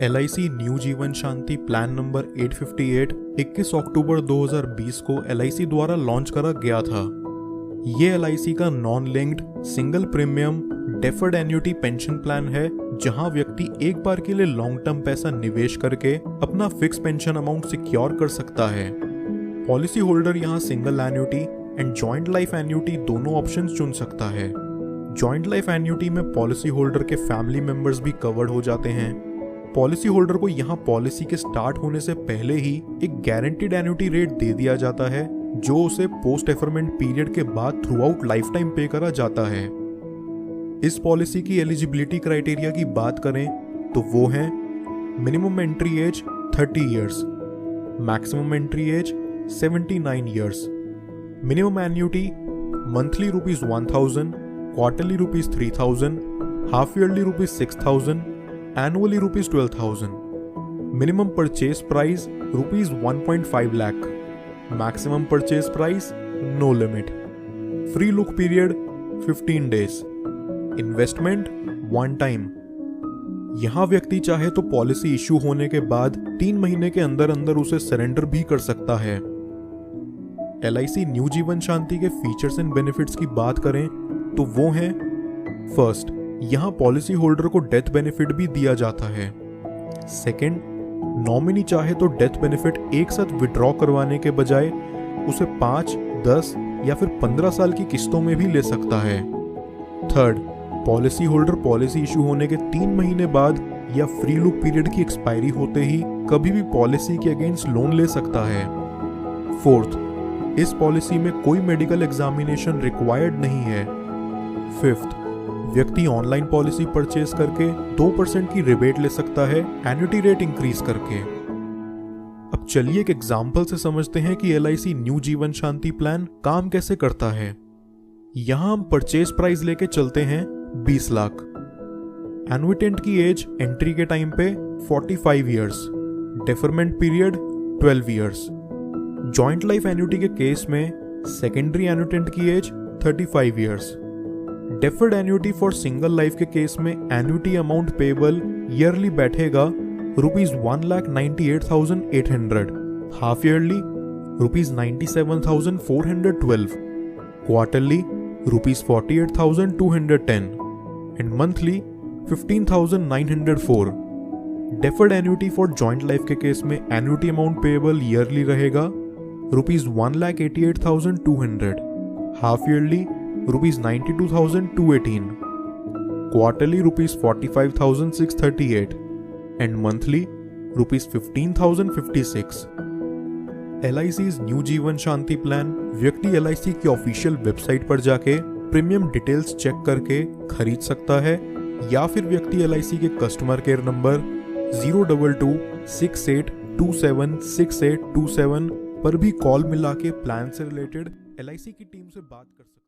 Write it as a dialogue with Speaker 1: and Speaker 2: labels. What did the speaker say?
Speaker 1: LIC new Jeevan Shanti plan number 858 21 अक्टूबर 2020 को LIC द्वारा launch करा गया था। ये LIC का non linked single premium deferred annuity pension plan है, जहां व्यक्ति एक बार के लिए लॉन्ग टर्म पैसा निवेश करके अपना फिक्स पेंशन अमाउंट सिक्योर कर सकता है। पॉलिसी होल्डर यहां single annuity and joint life annuity दोनों ऑप्शंस चुन सकता है। जॉइंट लाइफ एन्युटी में पॉलिसी होल्डर के फैमिली मेंबर्स भी कवर्ड हो जाते हैं। पॉलिसी होल्डर को यहाँ पॉलिसी के स्टार्ट होने से पहले ही एक गारंटीड एन्युटी रेट दे दिया जाता है, जो उसे पोस्ट डेफरमेंट पीरियड के बाद थ्रू आउट लाइफ टाइम पे करा जाता है। इस पॉलिसी की एलिजिबिलिटी क्राइटेरिया की बात करें तो वो है minimum entry age 30 years, maximum entry age 79 years, minimum annuity monthly ₹1000, quarterly ₹3000, half yearly ₹6000, annually ₹12,000, minimum purchase price ₹1.5 lakh, maximum purchase price no limit, free look period 15 days, investment one time। यहां व्यक्ति चाहे तो policy issue होने के बाद 3 महीने के अंदर अंदर उसे सरेंडर भी कर सकता है। LIC न्यू जीवन शांति के फीचर्स एंड बेनिफिट्स की बात करें तो वो हैं, फर्स्ट, यहां पॉलिसी होल्डर को डेथ बेनिफिट भी दिया जाता है। सेकंड, नॉमिनी चाहे तो डेथ बेनिफिट एक साथ विड्रॉ करवाने के बजाय उसे 5, 10 या फिर 15 साल की किस्तों में भी ले सकता है। Third, policy holder policy issue होने के 3 महीने बाद या फ्री लुक पीरियड की एक्सपायरी होते ही कभी भी पॉलिसी के अगेंस्ट लोन ले सकता है। फोर्थ, इस पॉलिसी में कोई मेडिकल एग्जामिनेशन रिक्वायर्ड नहीं है। फिफ्थ, व्यक्ति ऑनलाइन पॉलिसी परचेज करके 2% की रिबेट ले सकता है एन्युटी रेट इंक्रीज करके। अब चलिए एक एग्जाम्पल से समझते हैं कि LIC new Jeevan Shanti plan काम कैसे करता है। यहां हम परचेज प्राइस लेके चलते हैं 20 लाख। एनुइटेंट की एज एंट्री के टाइम पे 45 years, deferment period 12 years. Joint life annuity के केस में सेकेंडरी एनुइटेंट की age 35 years. Deferred annuity for single life के केस में एन्युटी अमाउंट पेबल ईयरली बैठेगा ₹1,98,800, half yearly ₹97,412, quarterly ₹48,210 and monthly 15,904। Deferred annuity for joint life के case में annuity amount payable yearly रहेगा ₹1,88,200, half yearly ₹92,218, quarterly ₹45,638 and monthly ₹15,056। LIC's new Jeevan Shanti plan व्यक्ति LIC की official website पर जाके premium details check करके खरीद सकता है, या फिर व्यक्ति LIC के कस्टमर केयर नंबर 02268276827 पर भी कॉल मिला के प्लान से रिलेटेड LIC की टीम से बात कर सकता है।